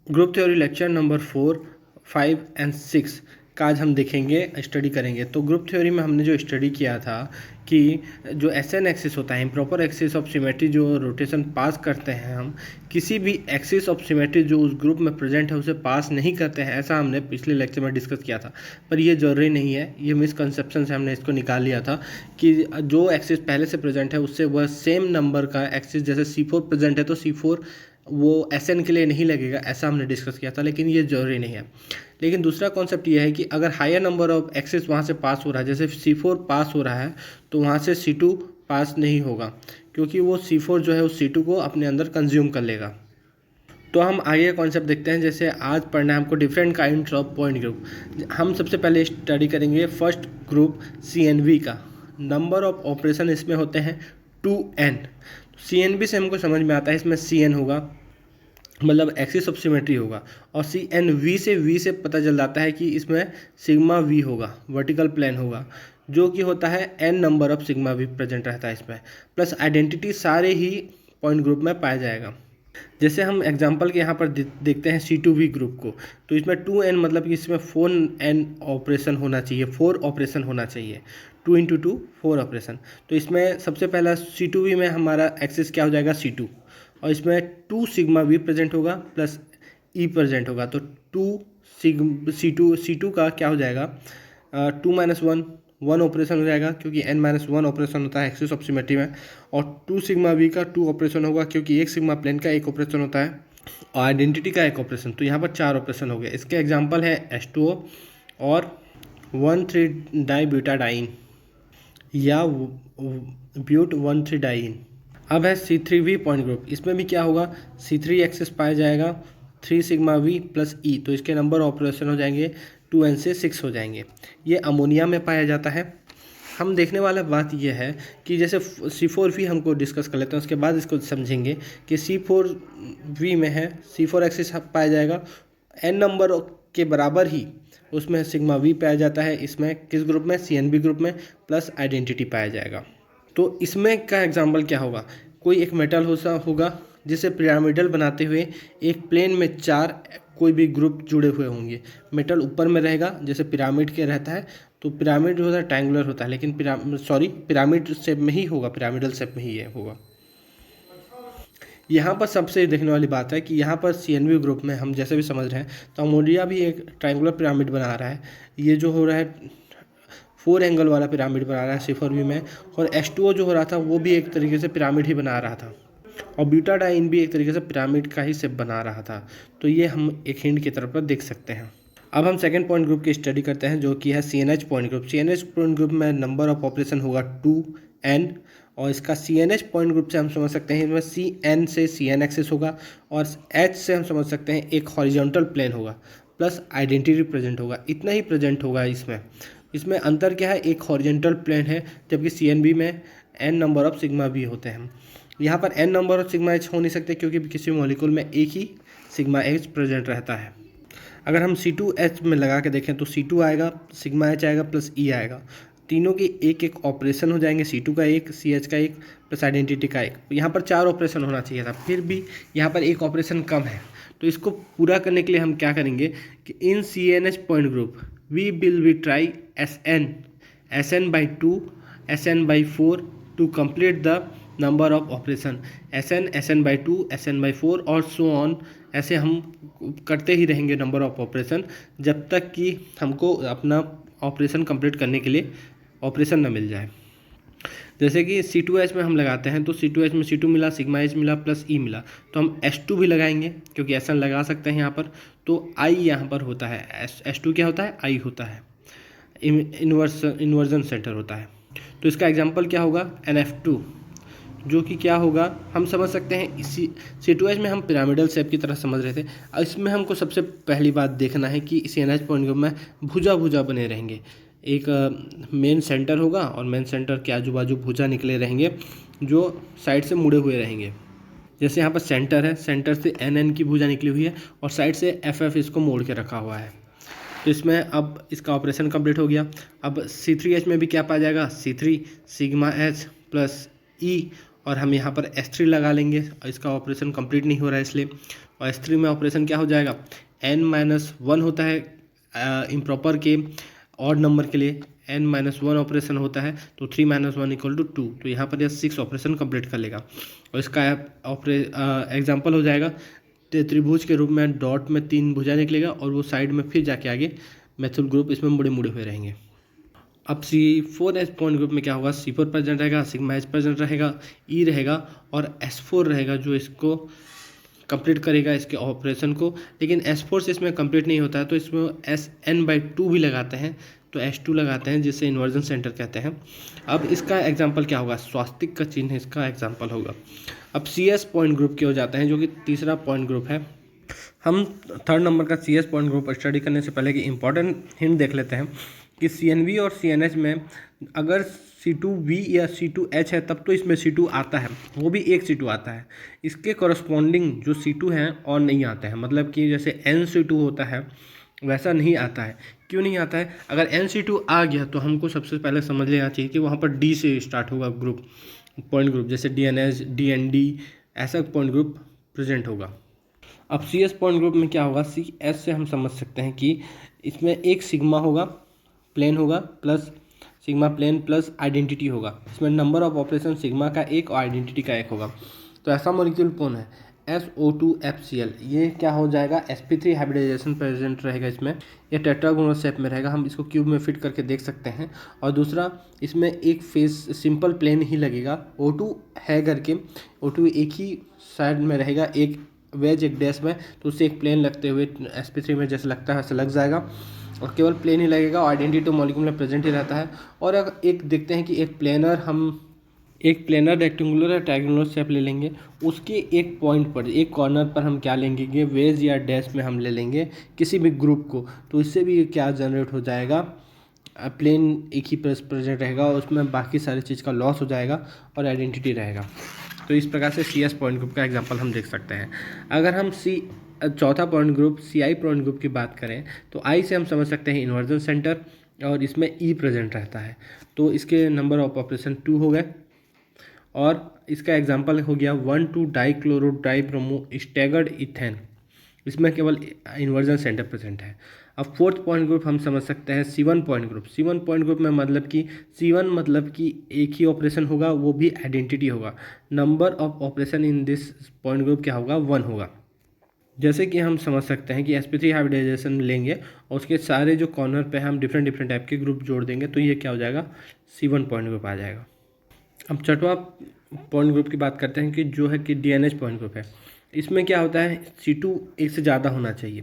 Group theory lecture number 4, 5 and 6 का आज हम देखेंगे, स्टडी करेंगे। तो ग्रुप थ्योरी में हमने जो स्टडी किया था कि जो एस एन एक्सिस होता है, इम्प्रॉपर एक्सिस ऑफ सिमेट्री, जो रोटेशन पास करते हैं हम, किसी भी एक्सिस ऑफ सिमेट्री जो उस ग्रुप में प्रेजेंट है उसे पास नहीं करते हैं, ऐसा हमने पिछले लेक्चर में डिस्कस किया था। पर ये जरूरी नहीं है, ये मिसकंसेप्शन से हमने इसको निकाल लिया था कि जो एक्सिस पहले से प्रेजेंट है उससे वह सेम नंबर का एक्सिस, जैसे C4 प्रेजेंट है तो C4 वो एस के लिए नहीं लगेगा, ऐसा हमने डिस्कस किया था। लेकिन ये जरूरी नहीं है। लेकिन दूसरा कॉन्सेप्ट ये है कि अगर हायर नंबर ऑफ एक्सेस वहाँ से पास हो रहा है, जैसे C4 पास हो रहा है, तो वहाँ से C2 पास नहीं होगा, क्योंकि वो C4 जो है उस C2 को अपने अंदर कंज्यूम कर लेगा। तो हम आगे कॉन्सेप्ट देखते हैं। जैसे आज पढ़ना है हमको different kinds of point group. हम सबसे पहले स्टडी करेंगे फर्स्ट ग्रुप CNV का। नंबर ऑफ ऑपरेशन इसमें होते हैं 2n। CNV से हमको समझ में आता है इसमें CN होगा, मतलब एक्सिस ऑफ सिमेट्री होगा, और CNV से V से पता चल जाता है कि इसमें सिग्मा V होगा, वर्टिकल प्लेन होगा, जो कि होता है n number of sigma V present रहता है इसमें, प्लस आइडेंटिटी सारे ही पॉइंट ग्रुप में पाया जाएगा। जैसे हम एग्जांपल के यहाँ पर देखते हैं C2V ग्रुप को, तो इसमें 2n मतलब कि इसमें 4n ऑपरेशन होना चाहिए, 4 ऑपरेशन होना चाहिए, 2 × 2 4 ऑपरेशन। तो इसमें सबसे पहला C2V में हमारा एक्सिस क्या हो जाएगा, C2, और इसमें 2 सिग्मा V प्रेजेंट होगा प्लस E प्रेजेंट होगा, तो 2 C2 का क्या हो जाएगा, 2 - 1 ऑपरेशन हो जाएगा, क्योंकि n-1 ऑपरेशन होता है एक्सिस ऑफ सिमेट्री में, और 2 सिग्मा V का 2 ऑपरेशन होगा, क्योंकि एक सिग्मा प्लेन का 1 ऑपरेशन होता है, और आइडेंटिटी का 1 ऑपरेशन। तो यहाँ पर 4 ऑपरेशन हो गए। इसके एग्जांपल है H2O और 1,3-डाइब्यूटाडाइन या ब्यूट 1,3-डाइन। अब है C3V पॉइंट ग्रुप। इसमें भी क्या होगा, C3 एक्सिस पाया जाएगा, 3 सिग्मा V प्लस E, तो इसके नंबर ऑपरेशन हो जाएंगे 2n से 6 हो जाएंगे। ये अमोनिया में पाया जाता है। हम देखने वाला बात यह है कि जैसे C4V हमको डिस्कस कर लेते हैं, उसके बाद इसको समझेंगे कि C4V में है, C4 एक्सिस पाया जाएगा, n नंबर के बराबर ही उसमें सिग्मा V पाया जाता है। इसमें किस ग्रुप में, CNV ग्रुप में, प्लस आइडेंटिटी पाया जाएगा। तो इसमें का एग्जाम्पल क्या होगा, कोई एक मेटल होगा जिसे पिरामिडल बनाते हुए एक प्लेन में 4 कोई भी ग्रुप जुड़े हुए होंगे। मेटल ऊपर में रहेगा, जैसे पिरामिड के रहता है, तो पिरामिड जो होता है ट्रायंगुलर होता है, लेकिन पिरामिड शेप में ही होगा, पिरामिडल शेप में ही ये होगा। यहाँ पर सबसे देखने वाली बात है कि यहाँ पर CNV ग्रुप में हम जैसे भी समझ रहे हैं, तो अमोनिया भी एक ट्रायंगुलर पिरामिड बना रहा है। ये जो हो रहा है 4 एंगल वाला पिरामिड बना रहा है C4V में, और H2O जो हो रहा था वो भी एक तरीके से पिरामिड ही बना रहा था, और ब्यूटाडाइन भी एक तरीके से पिरामिड का ही शेप बना रहा था। तो ये हम एक हिंट की तरफ पर देख सकते हैं। अब हम सेकेंड पॉइंट ग्रुप की स्टडी करते हैं, जो कि है CNH point group. CNH point group में नंबर ऑफ ऑपरेशन होगा 2n, और इसका CNH पॉइंट ग्रुप से हम समझ सकते हैं इसमें CN से CN एक्सिस होगा, और H से हम समझ सकते हैं एक हॉरिजॉन्टल प्लेन होगा, प्लस आइडेंटिटी प्रेजेंट होगा। इतना ही प्रेजेंट होगा इसमें अंतर क्या है, एक हॉरिजॉन्टल प्लेन है, जबकि CNV में n number of sigma V होते हैं। यहाँ पर n number of sigma H हो नहीं सकते, क्योंकि किसी मॉलिक्यूल में एक ही सिग्मा H प्रेजेंट रहता है। अगर हम C2H में लगा के देखें तो C2 आएगा, सिग्मा H आएगा, प्लस E आएगा। तीनों के एक एक ऑपरेशन हो जाएंगे, C2 का एक, CH का एक, प्लस आइडेंटिटी का एक। यहाँ पर 4 ऑपरेशन होना चाहिए था, फिर भी यहाँ पर एक ऑपरेशन कम है। तो इसको पूरा करने के लिए हम क्या करेंगे कि in CNH point group we try SN/2 SN/4 to complete the number of operation, SN/2 SN/4 और सो ऑन। ऐसे हम करते ही रहेंगे नंबर ऑफ ऑपरेशन, जब तक कि हमको अपना ऑपरेशन कंप्लीट करने के लिए ऑपरेशन ना मिल जाए। जैसे कि C2H में हम लगाते हैं, तो C2H में C2 मिला, सिग्मा H मिला, प्लस E मिला, तो हम H2 भी लगाएंगे, क्योंकि SN लगा सकते हैं यहाँ पर। तो I यहाँ पर होता है, H2 क्या होता है, I होता है, इन्वर्जन सेंटर होता है। तो इसका एग्जाम्पल क्या होगा, NF2, जो कि क्या होगा, हम समझ सकते हैं इसी C2H में हम पिरामिडल शेप की तरह समझ रहे थे। इसमें हमको सबसे पहली बात देखना है कि CNH पॉइंट ग्रुप में भुजा बने रहेंगे। एक मेन सेंटर होगा, और मेन सेंटर के आजू बाजू भुजा निकले रहेंगे, जो साइड से मुड़े हुए रहेंगे। जैसे यहाँ पर सेंटर है, सेंटर से NN की भुजा निकली हुई है, और साइड से FF इसको मोड़ के रखा हुआ है। तो इसमें अब इसका ऑपरेशन कंप्लीट हो गया। अब C3H में भी क्या पाया जाएगा, C3 sigma H plus E, और हम यहाँ पर S3 लगा लेंगे, और इसका ऑपरेशन कंप्लीट नहीं हो रहा है इसलिए। और S3 में ऑपरेशन क्या हो जाएगा, n-1 होता है इम्प्रॉपर के ऑड नंबर के लिए n-1 ऑपरेशन होता है, तो 3-1 = 2, तो यहाँ पर यह 6 ऑपरेशन कंप्लीट कर लेगा। और इसका एग्जाम्पल हो जाएगा त्रिभुज के रूप में डॉट में 3 भुजा निकलेगा और वो साइड में फिर जाके आगे मैथुल ग्रुप इसमें मुड़े मुड़े हुए रहेंगे। अब C4H पॉइंट ग्रुप में क्या होगा, C4 प्रेजेंट रहेगा, सिग्मा H प्रेजेंट रहेगा, E रहेगा और S4 रहेगा जो इसको कंप्लीट करेगा इसके ऑपरेशन को। लेकिन S4 से इसमें कंप्लीट नहीं होता है तो इसमें Sn/2 भी लगाते हैं, तो H2 लगाते हैं जिससे इन्वर्जन सेंटर कहते हैं। अब इसका एग्जाम्पल क्या होगा, स्वास्तिक का चिन्ह इसका एग्जाम्पल होगा। अब CS पॉइंट ग्रुप के हो जाते हैं जो कि तीसरा पॉइंट ग्रुप है। हम थर्ड नंबर का CS पॉइंट ग्रुप स्टडी करने से पहले कि इंपॉर्टेंट हिंट देख लेते हैं कि CNV और CNH में अगर C2V या C2H है तब तो इसमें C2 आता है, वो भी एक C2 आता है। इसके कॉरस्पॉन्डिंग जो C2 हैं और नहीं आते हैं, मतलब कि जैसे NC2 होता है वैसा नहीं आता है। क्यों नहीं आता है, अगर NC2 आ गया तो हमको सबसे पहले समझ लेना चाहिए कि वहाँ पर D से स्टार्ट होगा ग्रुप, पॉइंट ग्रुप, जैसे DNS DND ऐसा पॉइंट ग्रुप प्रेजेंट होगा। अब CS पॉइंट ग्रुप में क्या होगा, CS से हम समझ सकते हैं कि इसमें एक सिग्मा होगा, प्लेन होगा, plus sigma plane plus identity होगा। इसमें नंबर ऑफ ऑपरेशन सिग्मा का 1 और आइडेंटिटी का 1 होगा। तो ऐसा मॉलिक्यूल कौन है, SO2HCl। ये क्या हो जाएगा, sp3 हाइब्रिडाइजेशन प्रेजेंट रहेगा इसमें, ये टेट्रागोनल शेप में रहेगा, हम इसको क्यूब में फिट करके देख सकते हैं। और दूसरा इसमें एक फेस सिंपल प्लेन ही लगेगा, O2 है करके O2 एक ही साइड में रहेगा, एक वेज एक डैश में, तो उससे एक प्लेन लगते हुए sp3 में जैसे लगता है वैसे लग जाएगा और केवल प्लेन ही लगेगा और आइडेंटिटी तो मॉलिक्यूल में प्रेजेंट ही रहता है। और अगर एक देखते हैं कि एक प्लेनर रेक्टेंगुलर या ट्रायंगुलर शेप ले लेंगे, उसके एक पॉइंट पर एक कॉर्नर पर हम क्या लेंगे, वेज या डैश में हम ले लेंगे किसी भी ग्रुप को, तो इससे भी क्या जनरेट हो जाएगा, प्लेन एक ही प्रेजेंट रहेगा और उसमें बाकी सारी चीज़ का लॉस हो जाएगा और आइडेंटिटी रहेगा। तो इस प्रकार से CS पॉइंट ग्रुप का एग्जांपल हम देख सकते हैं। अगर हम चौथा point group CI point group की बात करें तो I से हम समझ सकते हैं इन्वर्जन सेंटर और इसमें E प्रेजेंट रहता है, तो इसके नंबर ऑफ ऑपरेशन 2 हो गए। और इसका एग्जांपल हो गया 1,2-डाइक्लोरो-डाइब्रोमो स्टैगर्ड इथेन, इसमें केवल इन्वर्जन सेंटर प्रेजेंट है। अब फोर्थ पॉइंट ग्रुप हम समझ सकते हैं C1 point group. C1 point group में मतलब कि C1 मतलब कि एक ही ऑपरेशन होगा, वो भी आइडेंटिटी होगा। Number of operation in this point group क्या होगा, 1 होगा। जैसे कि हम समझ सकते हैं कि sp3 हाइब्रिडाइजेशन लेंगे और उसके सारे जो कॉर्नर पे हम डिफरेंट टाइप के ग्रुप जोड़ देंगे तो ये क्या हो जाएगा, C1 पॉइंट ग्रुप आ जाएगा। अब छठवां पॉइंट ग्रुप की बात करते हैं कि जो है कि DNH पॉइंट ग्रुप है। इसमें क्या होता है, C2 एक से ज़्यादा होना चाहिए।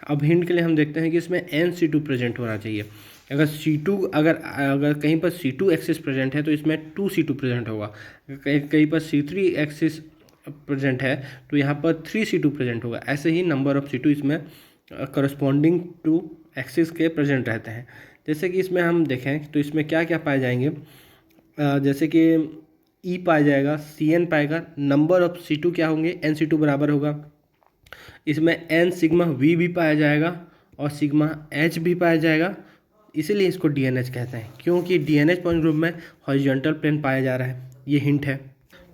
अब हिंट के लिए हम देखते हैं कि इसमें NC2 प्रेजेंट होना चाहिए। अगर C2 अगर कहीं पर C2 एक्सिस प्रेजेंट है तो इसमें 2C2 प्रेजेंट होगा। कहीं पर C3 एक्सिस प्रेजेंट है तो यहाँ पर 3C2 प्रेजेंट होगा। ऐसे ही नंबर ऑफ C2 इसमें करस्पॉन्डिंग टू एक्सिस के प्रेजेंट रहते हैं। जैसे कि इसमें हम देखें तो इसमें क्या क्या पाए जाएंगे, जैसे कि E पाया जाएगा, CN पाएगा, नंबर ऑफ C2 क्या होंगे, NC2 बराबर होगा। इसमें N सिग्मा V भी पाया जाएगा और सिग्मा H भी पाया जाएगा, इसीलिए इसको DNH कहते हैं, क्योंकि DNH पॉइंट ग्रुप में हॉरिजॉन्टल प्लेन पाया जा रहा है, ये हिंट है।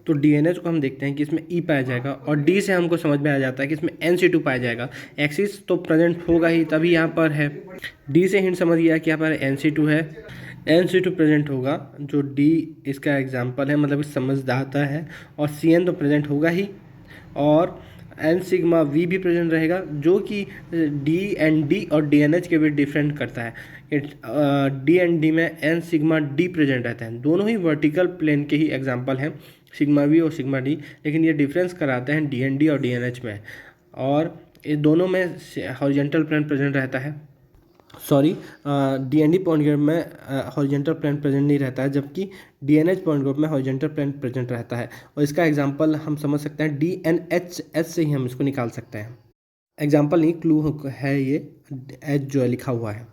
तो DNH को हम देखते हैं कि इसमें E पाया जाएगा और D से हमको समझ में आ जाता है कि इसमें NC2 पाया जाएगा। एक्सिस तो प्रेजेंट होगा ही, तभी यहाँ पर है। D से हिंट समझ गया कि यहाँ पर NC2 है, NC2 प्रेजेंट होगा, जो D इसका एग्जाम्पल है, मतलब समझ आता है। और CN तो प्रेजेंट होगा ही और N सिग्मा V भी प्रेजेंट रहेगा, जो कि DND और DNH के बीच डिफरेंट करता है। DND में N सिग्मा D प्रेजेंट रहता है, दोनों ही वर्टिकल प्लेन के ही एग्जाम्पल हैं, सिग्मा V और सिग्मा D, लेकिन ये डिफरेंस कराते हैं DND और DNH में, और ये दोनों में हॉरिजॉन्टल प्लेन प्रेजेंट रहता है। सॉरी, DND पॉइंट ग्रुप में हॉरिजॉन्टल प्लेन प्रेजेंट नहीं रहता है, जबकि DNH पॉइंट ग्रुप में हॉरिजॉन्टल प्लेन प्रेजेंट रहता है। और इसका एग्जांपल हम समझ सकते हैं DNHH से ही हम इसको निकाल सकते हैं। एग्जांपल नहीं, क्लू है ये, H जो है लिखा हुआ है।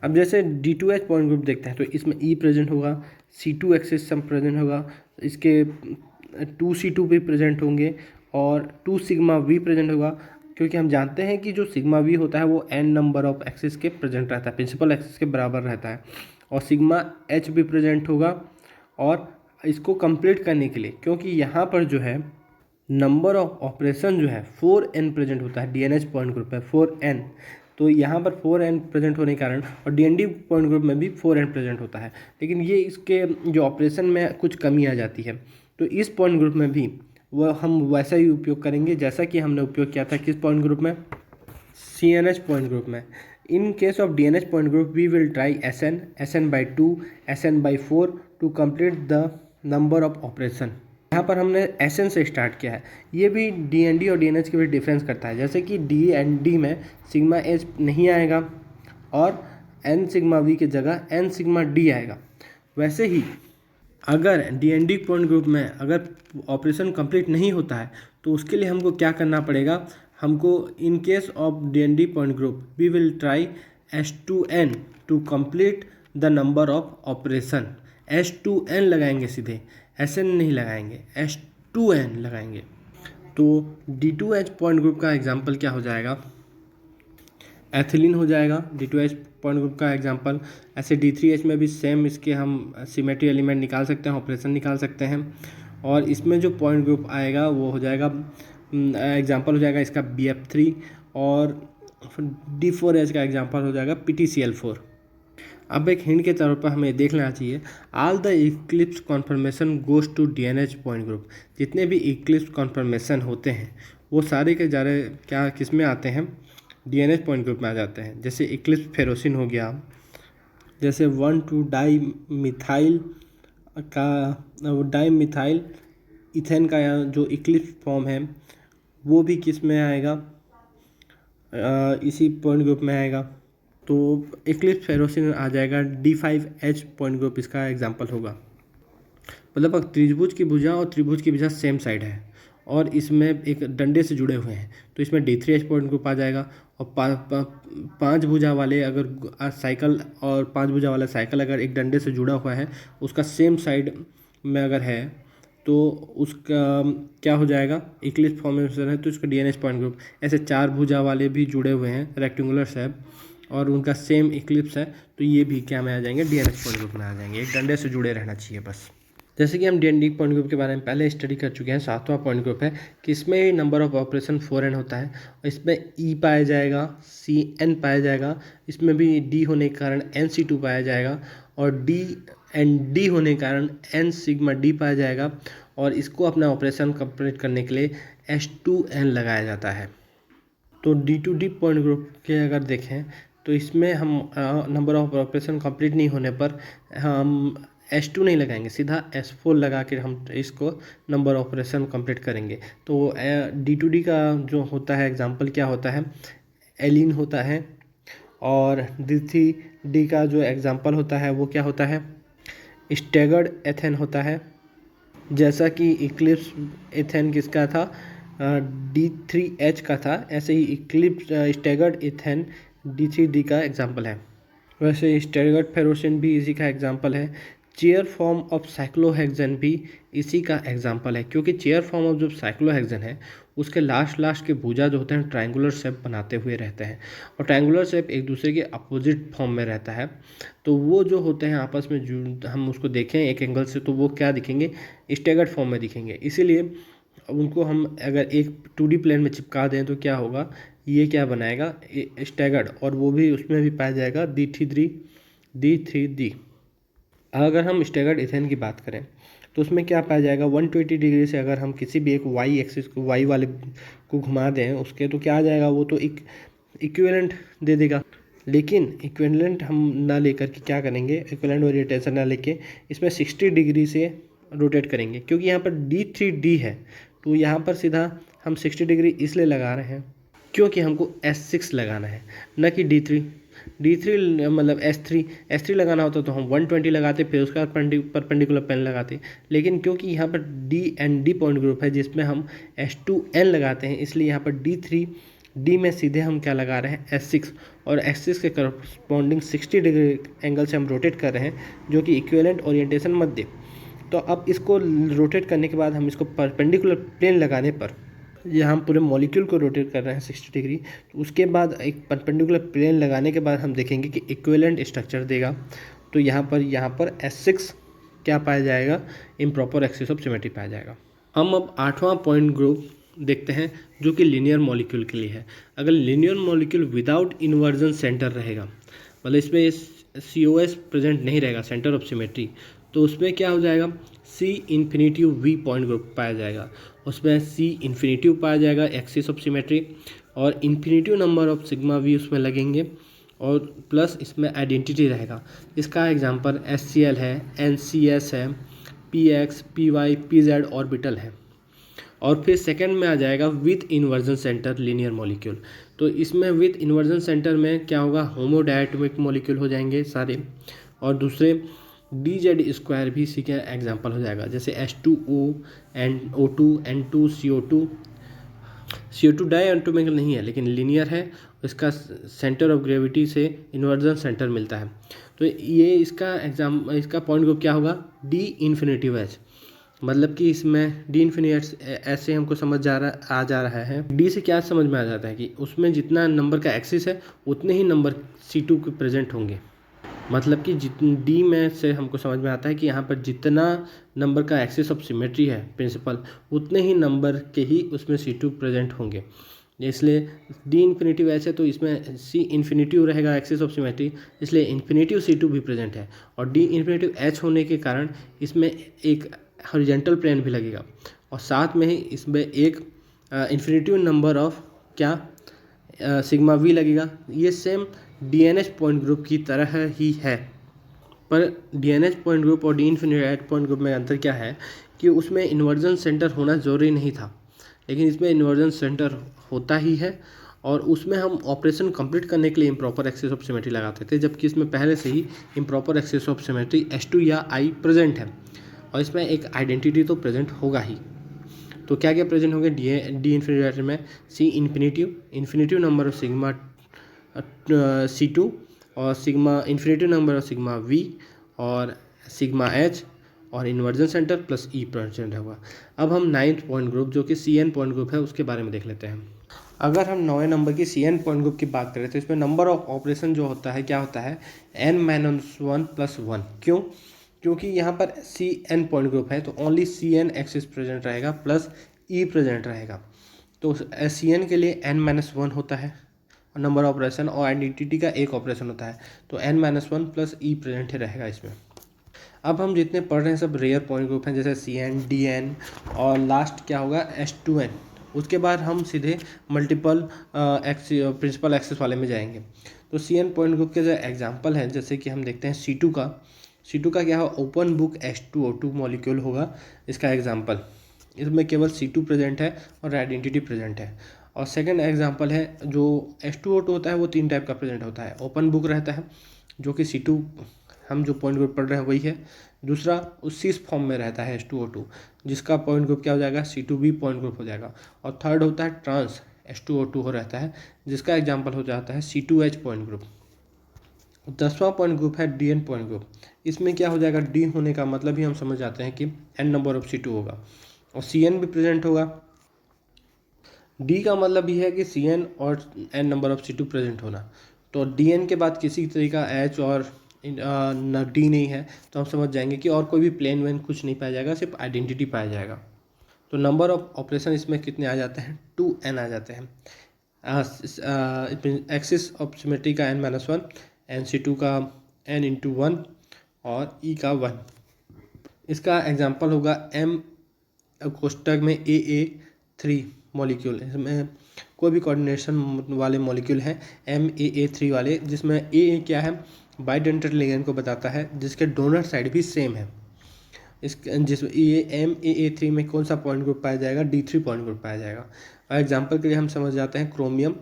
अब जैसे D2H पॉइंट ग्रुप देखते हैं तो इसमें E प्रेजेंट होगा, C2 एक्सिस सब प्रेजेंट होगा, इसके 2C2 भी प्रेजेंट होंगे और 2 सिग्मा V प्रेजेंट होगा, क्योंकि हम जानते हैं कि जो सिग्मा V होता है वो N नंबर ऑफ एक्सिस के प्रेजेंट रहता है, प्रिंसिपल एक्सिस के बराबर रहता है। और सिग्मा H भी प्रेजेंट होगा। और इसको कंप्लीट करने के लिए, क्योंकि यहाँ पर जो है नंबर ऑफ ऑपरेशन जो है 4n प्रेजेंट होता है डीएनएच पॉइंट ग्रुप में 4n। तो यहाँ पर 4n प्रेजेंट होने के कारण और डीएनडी पॉइंट ग्रुप में भी 4n प्रेजेंट होता है, लेकिन ये इसके जो ऑपरेशन में कुछ कमी आ जाती है। तो इस पॉइंट ग्रुप में भी वह हम वैसा ही उपयोग करेंगे जैसा कि हमने उपयोग किया था किस पॉइंट ग्रुप में, CNH पॉइंट ग्रुप में। In case of DNH point group we will try SN/2 SN/4 to complete the number of operation. यहाँ पर हमने SN से स्टार्ट किया है। ये भी DND और DNH के बीच डिफरेंस करता है, जैसे कि DND में सिग्मा H नहीं आएगा और N सिग्मा V की जगह N सिग्मा D आएगा। वैसे ही अगर DND पॉइंट ग्रुप में अगर ऑपरेशन कंप्लीट नहीं होता है तो उसके लिए हमको क्या करना पड़ेगा, हमको in case of DND point group we will try S2N to complete the number of operation. S2N लगाएंगे, सीधे SN नहीं लगाएंगे, S2N लगाएंगे। तो D2H पॉइंट ग्रुप का एग्जाम्पल क्या हो जाएगा, एथिलीन हो जाएगा D2H पॉइंट ग्रुप का एग्जांपल। ऐसे D3H में भी सेम इसके हम सिमेट्री एलिमेंट निकाल सकते हैं, ऑपरेशन निकाल सकते हैं। और इसमें जो पॉइंट ग्रुप आएगा वो हो जाएगा एग्जांपल हो जाएगा इसका BF3 और D4H का एग्जांपल हो जाएगा PTCl4। अब एक हिंट के तौर पर हमें देख लेना चाहिए, all the eclipse conformation goes to DNH point group. जितने भी इक्लिप्स कॉन्फर्मेशन होते हैं वो सारे के सारे क्या किस में आते हैं, DNH पॉइंट ग्रुप में आ जाते हैं। जैसे इक्लिप्स फेरोसिन हो गया, जैसे 1,2-डाई-मिथाइल का डाईमिथाइल इथेन का जो इक्लिप्स फॉर्म है वो भी किस में आएगा, इसी पॉइंट ग्रुप में आएगा। तो इक्लिप्स फेरोसिन आ जाएगा D5H पॉइंट ग्रुप, इसका एग्जांपल होगा। मतलब अब त्रिभुज की भुजा और त्रिभुज की भुजा सेम साइड है और इसमें एक डंडे से जुड़े हुए हैं, तो इसमें D3H पॉइंट ग्रुप आ जाएगा। और पांच भुजा वाले अगर साइकिल और पांच भुजा वाला साइकिल अगर एक डंडे से जुड़ा हुआ है, उसका सेम साइड में अगर है तो उसका क्या हो जाएगा, इक्लिप्स फॉर्मेशन है तो इसका DNH पॉइंट ग्रुप। ऐसे चार भुजा वाले भी जुड़े हुए हैं रेक्टेंगुलर शेप और उनका सेम इक्लिप्स है, तो ये भी क्या में आ जाएंगे, DNH पॉइंट ग्रुप में आ जाएंगे। एक डंडे से जुड़े रहना चाहिए बस। जैसे कि हम DND पॉइंट ग्रुप के बारे में पहले स्टडी कर चुके हैं, सातवां पॉइंट ग्रुप है कि इसमें नंबर ऑफ ऑपरेशन 4n होता है और इसमें E पाया जाएगा, CN पाया जाएगा, इसमें भी D होने के कारण NC2 पाया जाएगा और D होने के कारण N सिग्मा D पाया जाएगा और इसको अपना ऑपरेशन कंप्लीट करने के लिए S2N लगाया जाता है। तो D2D पॉइंट ग्रुप के अगर देखें तो इसमें हम नंबर ऑफ ऑपरेशन कंप्लीट नहीं होने पर हम S2 नहीं लगाएंगे, सीधा S4 लगा के हम इसको नंबर ऑपरेशन कंप्लीट करेंगे। तो D2D का जो होता है एग्जांपल क्या होता है, एलिन होता है और D3D का जो एग्जांपल होता है वो क्या होता है, स्टैगर्ड एथेन होता है। जैसा कि इक्लिप्स एथेन किसका था, D3H का था, ऐसे ही इक्लिप्स स्टैगर्ड एथेन D3D का एग्जांपल है। वैसे स्टैगर्ड फेरोसिन भी इसी का एग्जांपल है। चेयर फॉर्म ऑफ साइक्लोहेक्सेन भी इसी का एग्जांपल है, क्योंकि चेयर फॉर्म ऑफ जो साइक्लोहेक्सेन है उसके लास्ट के भुजा जो होते हैं ट्रायंगुलर शेप बनाते हुए रहते हैं और ट्रायंगुलर शेप एक दूसरे के अपोजिट फॉर्म में रहता है। तो वो जो होते हैं आपस में जो हम उसको देखें एक एंगल से तो वो क्या दिखेंगे, स्टैगर्ड फॉर्म में दिखेंगे। इसीलिए उनको हम अगर एक 2D प्लेन में चिपका दें तो क्या होगा, ये क्या बनाएगा, स्टैगर्ड, और वो भी उसमें भी पाया जाएगा D3D। अगर हम स्टैगर्ड इथेन की बात करें तो उसमें क्या पाया जाएगा, 120 डिग्री से अगर हम किसी भी एक Y एक्सिस को Y वाले को घुमा दें उसके, तो क्या आ जाएगा, वो तो इक्विवेलेंट दे देगा। लेकिन इक्विवेलेंट हम ना लेकर के क्या करेंगे, इक्विवेलेंट ओरिएंटेशन ना लेके इसमें 60 डिग्री से रोटेट करेंगे, क्योंकि यहाँ पर D3D है तो यहाँ पर सीधा हम 60 डिग्री इसलिए लगा रहे हैं क्योंकि हमको S6 लगाना है, न कि D3 मतलब S3 लगाना होता तो हम 120 लगाते, फिर उसका परपेंडिकुलर प्लेन लगाते। लेकिन क्योंकि यहाँ पर DND पॉइंट ग्रुप है जिसमें हम S2N लगाते हैं, इसलिए यहाँ पर D3D में सीधे हम क्या लगा रहे हैं, S6, और S6 के करस्पॉन्डिंग 60 डिग्री एंगल से हम रोटेट कर रहे हैं, जो कि इक्विवेलेंट ओरिएंटेशन मत दे। तो अब इसको रोटेट करने के बाद हम इसको परपेंडिकुलर प्लेन लगाने पर, यहाँ हम पूरे मॉलिक्यूल को रोटेट कर रहे हैं 60 डिग्री, तो उसके बाद एक परपेंडिकुलर प्लेन लगाने के बाद हम देखेंगे कि इक्विवेलेंट स्ट्रक्चर देगा। तो यहाँ पर S6 क्या पाया जाएगा, इम्प्रॉपर एक्सिस ऑफ सिमेट्री पाया जाएगा। हम अब 8वां पॉइंट ग्रुप देखते हैं जो कि लीनियर मॉलिक्यूल के लिए है। अगर linear molecule without inversion centre रहेगा, मतलब इसमें COS प्रेजेंट नहीं रहेगा, सेंटर ऑफ सिमेट्री, तो उसमें क्या हो जाएगा, C∞V पॉइंट ग्रुप पाया जाएगा। उसमें C∞ पाया जाएगा एक्सिस ऑफ सिमेट्री, और infinitive number of sigma we उसमें लगेंगे, और प्लस इसमें आइडेंटिटी रहेगा। इसका एग्जांपल HCl है, NCS है, PX, PY, PZ ऑर्बिटल है। और फिर सेकंड में आ जाएगा with inversion centre linear molecule. तो इसमें विथ इन्वर्जन सेंटर में क्या होगा, होमोडायटोमिक मॉलिक्यूल हो जाएंगे सारे, और दूसरे DZ² भी इसी का एग्जांपल हो जाएगा, जैसे H2O, O2, N2, CO2 diatomic नहीं है लेकिन लीनियर है, इसका सेंटर ऑफ ग्रेविटी से इन्वर्जन सेंटर मिलता है। तो ये इसका पॉइंट ग्रुप क्या होगा, D∞H। मतलब कि इसमें D∞H ऐसे हमको आ जा रहा है। D से क्या समझ में आ जाता है कि उसमें जितना नंबर का एक्सिस है उतने ही नंबर C2 के प्रेजेंट होंगे। मतलब कि D में से हमको समझ में आता है कि यहाँ पर जितना नंबर का एक्सिस ऑफ सिमेट्री है प्रिंसिपल, उतने ही नंबर के ही उसमें C2 प्रेजेंट होंगे। इसलिए D∞H है तो इसमें C∞ रहेगा एक्सिस ऑफ सिमेट्री, इसलिए इन्फिनिटिव C2 भी प्रेजेंट है। और D∞H होने के कारण इसमें एक हॉरिजॉन्टल प्लेन भी लगेगा, और साथ में ही इसमें एक infinitive number of sigma we लगेगा। ये सेम DNH पॉइंट ग्रुप की तरह ही है, पर DNH पॉइंट ग्रुप और D∞H पॉइंट ग्रुप में अंतर क्या है कि उसमें इन्वर्जन सेंटर होना ज़रूरी नहीं था, लेकिन इसमें इन्वर्जन सेंटर होता ही है, और उसमें हम ऑपरेशन कंप्लीट करने के लिए इम्प्रॉपर एक्सिस ऑफ सिमेट्री लगाते थे, जबकि इसमें पहले से ही improper axis of symmetry H2 या I प्रेजेंट है, और इसमें एक आइडेंटिटी तो प्रेजेंट होगा ही। तो क्या क्या प्रेजेंट होंगे D∞H में, infinitive number of sigma C2, और infinitive number of sigma V, और सिग्मा H, और inversion centre plus E present होगा। अब हम 9th पॉइंट ग्रुप जो कि CN पॉइंट ग्रुप है उसके बारे में देख लेते हैं। अगर हम 9वें नंबर की CN पॉइंट ग्रुप की बात करें तो इसमें नंबर ऑफ ऑपरेशन जो होता है क्या होता है, N-1+1। क्यों, क्योंकि यहाँ पर CN पॉइंट ग्रुप है तो ओनली CN एक्सिस प्रेजेंट रहेगा प्लस E प्रेजेंट रहेगा। तो CN के लिए N-1 होता है नंबर ऑपरेशन, और आइडेंटिटी का एक ऑपरेशन होता है, तो N-1 प्लस E प्रेजेंट ही रहेगा इसमें। अब हम जितने पढ़ रहे हैं सब रेयर पॉइंट ग्रुप हैं, जैसे CN, DN, और लास्ट क्या होगा H2N। उसके बाद हम सीधे मल्टीपल प्रिंसिपल एक्सिस वाले में जाएंगे। तो CN पॉइंट ग्रुप के जो एग्जांपल हैं, जैसे कि हम देखते हैं C2 का क्या है, ओपन बुक H2O2 मॉलिक्यूल होगा इसका एग्जांपल। इसमें केवल C2 प्रेजेंट है और आइडेंटिटी प्रेजेंट है। और सेकंड एग्जांपल है जो H2O2 होता है वो 3 टाइप का प्रेजेंट होता है। ओपन बुक रहता है जो कि C2 हम जो पॉइंट ग्रुप पढ़ रहे हैं वही है। दूसरा उसी फॉर्म में रहता है H2O2, जिसका पॉइंट ग्रुप क्या हो जाएगा, C2B पॉइंट ग्रुप हो जाएगा। और थर्ड होता है ट्रांस H2O2 हो रहता है, जिसका एग्जांपल हो जाता है C2H पॉइंट ग्रुप। 10वां पॉइंट ग्रुप है DN पॉइंट ग्रुप। इसमें क्या हो जाएगा, D होने का मतलब ही हम समझ जाते हैं कि N नंबर ऑफ C2 होगा, और CN भी प्रेजेंट होगा। D का मतलब ये है कि CN और N number of C2 present होना। तो DN के बाद किसी तरीका H और D नहीं है तो हम समझ जाएंगे कि और कोई भी प्लेन वेन कुछ नहीं पाया जाएगा, सिर्फ आइडेंटिटी पाया जाएगा। तो नंबर ऑफ ऑपरेशन इसमें कितने आ जाते हैं, 2N आ जाते हैं। एक्सिस ऑफ सिमेट्री का N-1, NC2 का N×1, और E का 1। इसका एग्जांपल होगा M कोष्टक में AA3 मॉलिक्यूल। इसमें कोई भी कोऑर्डिनेशन वाले मॉलिक्यूल हैं MAA3 वाले, जिसमें AA क्या है, बाइडेंटल लिगेंड को बताता है, जिसके डोनर साइड भी सेम है। जिसमें ये MAA3 में कौन सा पॉइंट ग्रुप पाया जाएगा, D3 पॉइंट ग्रुप पाया जाएगा। और एग्जांपल के लिए हम समझ जाते हैं chromium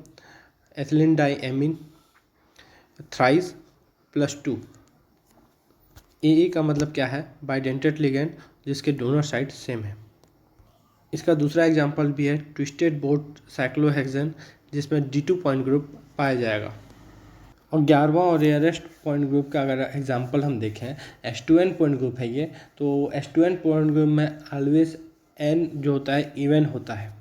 ethylene diamine thrice +2। AA का मतलब क्या है, बाइडेंटल लिगेंड जिसके डोनर साइड सेम है। इसका दूसरा एग्जांपल भी है ट्विस्टेड बोट साइक्लोहेक्सेन, जिसमें D2 पॉइंट ग्रुप पाया जाएगा। और 11वां और रेयरेस्ट पॉइंट ग्रुप का अगर एग्जांपल हम देखें, H2N पॉइंट ग्रुप है ये। तो H2N पॉइंट ग्रुप में ऑलवेज N जो होता है इवन होता है।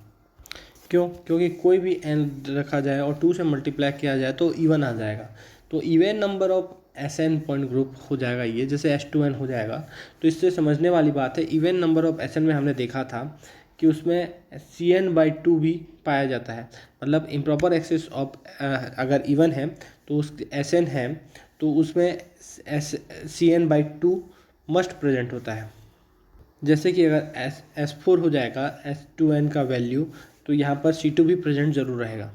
क्यों, क्योंकि कोई भी N रखा जाए और 2 से मल्टीप्लाई किया जाए तो इवन आ जाएगा। तो even number of SN point group हो जाएगा ये, जैसे H2N हो जाएगा। तो इससे समझने वाली बात है, इवन नंबर ऑफ SN में हमने देखा था कि उसमें Cn/2 भी पाया जाता है। मतलब इम्प्रॉपर एक्सिस ऑफ अगर इवन है तो उस Sn है तो उसमें Cn/2 मस्ट प्रेजेंट होता है। जैसे कि अगर S4 हो जाएगा S2n का वैल्यू, तो यहाँ पर C2 भी प्रेजेंट ज़रूर रहेगा।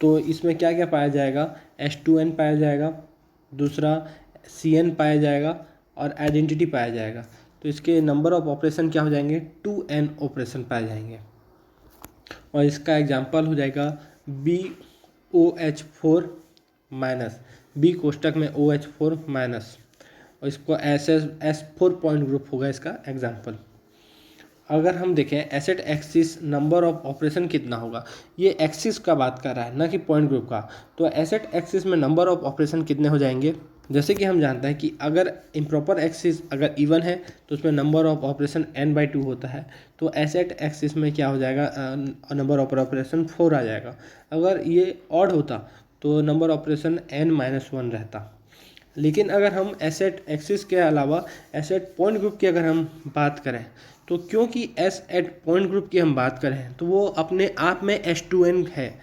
तो इसमें क्या क्या पाया जाएगा, S2n पाया जाएगा, दूसरा Cn पाया जाएगा और आइडेंटिटी पाया जाएगा। तो इसके नंबर ऑफ ऑपरेशन क्या हो जाएंगे, 2n ऑपरेशन पाए जाएंगे। और इसका एग्जांपल हो जाएगा BOH4 माइनस, बी कोष्टक में OH4 माइनस, और इसको S4 पॉइंट ग्रुप होगा इसका एग्जांपल। अगर हम देखें asset axis number of operation कितना होगा, ये एक्सिस का बात कर रहा है ना कि पॉइंट ग्रुप का। तो एसेट एक्सिस में नंबर ऑफ ऑपरेशन कितने हो जाएंगे, जैसे कि हम जानते हैं कि अगर इम्प्रॉपर एक्सिस अगर इवन है तो उसमें नंबर ऑफ ऑपरेशन n/2 होता है। तो एसेट एक्सिस में क्या हो जाएगा, नंबर ऑफ ऑपरेशन 4 आ जाएगा। अगर ये ऑड होता तो नंबर ऑपरेशन n-1 रहता। लेकिन अगर हम एसेट एक्सिस के अलावा एसेट पॉइंट ग्रुप की अगर हम बात करें, तो क्योंकि एट पॉइंट ग्रुप की हम बात करें तो वो अपने आप में S2n है,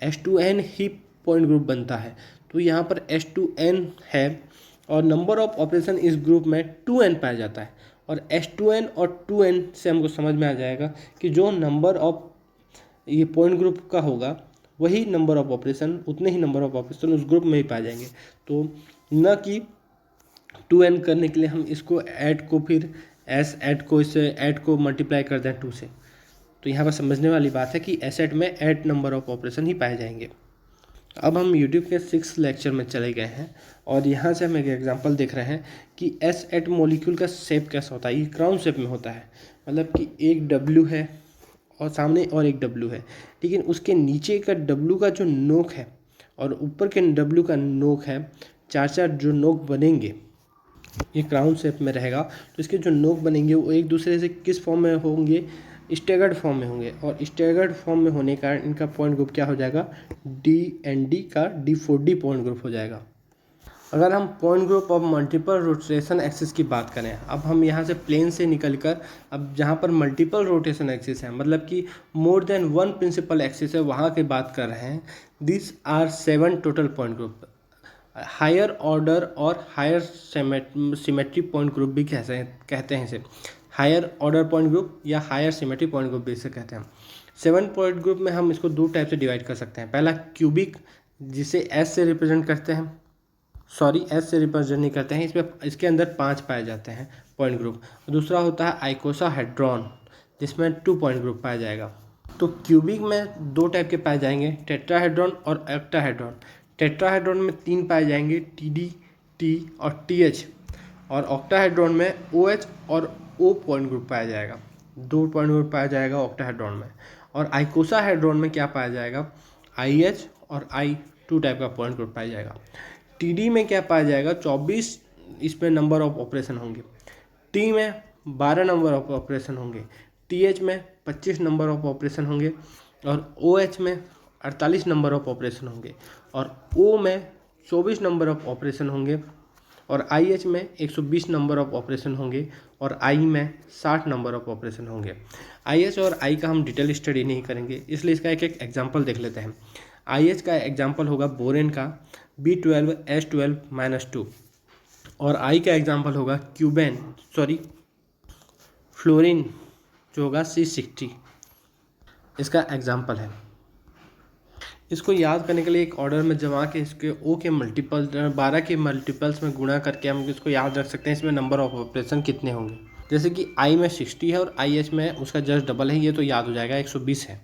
S2n ही पॉइंट ग्रुप बनता है। तो यहाँ पर S2n है और नंबर ऑफ ऑपरेशन इस ग्रुप में 2n पाया जाता है। और S2n और 2n से हमको समझ में आ जाएगा कि जो नंबर ऑफ ये पॉइंट ग्रुप का होगा वही नंबर ऑफ ऑपरेशन, उतने ही नंबर ऑफ ऑपरेशन उस ग्रुप में ही पाए जाएंगे। तो न कि 2n करने के लिए हम इसको ऐड को फिर ऐड को इससे ऐड को मल्टीप्लाई कर दें 2 से। तो यहाँ पर समझने वाली बात है कि एसेट में ऐड नंबर ऑफ ऑपरेशन ही पाए जाएंगे। अब हम यूट्यूब के 6 लेक्चर में चले गए हैं और यहाँ से हम एक एग्जांपल देख रहे हैं कि S8 मॉलिक्यूल का शेप कैसा होता है। ये क्राउन शेप में होता है, मतलब कि एक W है और सामने और एक W है, लेकिन उसके नीचे का W का जो नोक है और ऊपर के W का नोक है, 4 जो नोक बनेंगे ये क्राउन शेप में रहेगा। तो इसके जो नोक बनेंगे वो एक दूसरे से किस फॉर्म में होंगे, स्टैगर्ड फॉर्म में होंगे। और स्टैगर्ड फॉर्म में होने के कारण इनका पॉइंट ग्रुप क्या हो जाएगा, D का D4D पॉइंट ग्रुप हो जाएगा। अगर हम point group of multiple rotation axis की बात करें, अब हम यहाँ से प्लेन से निकलकर अब जहाँ पर मल्टीपल रोटेशन एक्सिस है, मतलब कि मोर देन 1 प्रिंसिपल एक्सिस है, वहाँ की बात कर रहे हैं। This are 7 total point group. Higher order और हायर सिमेट्री पॉइंट ग्रुप भी कहते हैं इसे। हायर ऑर्डर पॉइंट ग्रुप या हायर सिमेट्री पॉइंट ग्रुप भी इसे कहते हैं। 7 पॉइंट ग्रुप में हम इसको 2 टाइप से डिवाइड कर सकते हैं। पहला क्यूबिक, जिसे S से रिप्रेजेंट करते हैं, S से रिप्रेजेंट नहीं करते हैं, इसमें इसके अंदर 5 पाए जाते हैं पॉइंट ग्रुप। दूसरा होता है आइकोसाहेड्रॉन, जिसमें 2 पॉइंट ग्रुप पाया जाएगा। तो क्यूबिक में 2 टाइप के पाए जाएंगे, टेट्राहेड्रॉन और ऑक्टाहेड्रॉन। टेट्राहेड्रॉन में 3 पाए जाएंगे, TD, T और TH। और ऑक्टाहेड्रॉन में OH और O पॉइंट ग्रुप पाया जाएगा। 2 पॉइंट ग्रुप पाया जाएगा ऑक्टाहेड्रॉन में। और आइकोसाहेड्रॉन में क्या पाया जाएगा, IH और I 2 टाइप का पॉइंट ग्रुप पाया जाएगा। TD में क्या पाया जाएगा, 24 इसमें नंबर ऑफ ऑपरेशन होंगे। T में 12 नंबर ऑफ ऑपरेशन होंगे। TH में 25 नंबर ऑफ ऑपरेशन होंगे। और OH में 48 नंबर ऑफ ऑपरेशन होंगे। और O में 24 नंबर ऑफ ऑपरेशन होंगे। और IH में 120 नंबर ऑफ ऑपरेशन होंगे। और I में 60 नंबर ऑफ ऑपरेशन होंगे। IH और I का हम डिटेल स्टडी नहीं करेंगे, इसलिए इसका एक एक एग्जाम्पल देख लेते हैं। IH का एग्जाम्पल होगा बोरेन का B12H12-2। और I का एग्जाम्पल होगा फ्लोरीन जो होगा C60। इसका एग्जाम्पल है। इसको याद करने के लिए एक ऑर्डर में जमा के इसके O के मल्टीपल 12 के मल्टीपल्स में गुणा करके हम इसको याद रख सकते हैं इसमें नंबर ऑफ ऑपरेशन कितने होंगे। जैसे कि I में 60 है और IH में उसका जस्ट डबल है, ये तो याद हो जाएगा 120 है।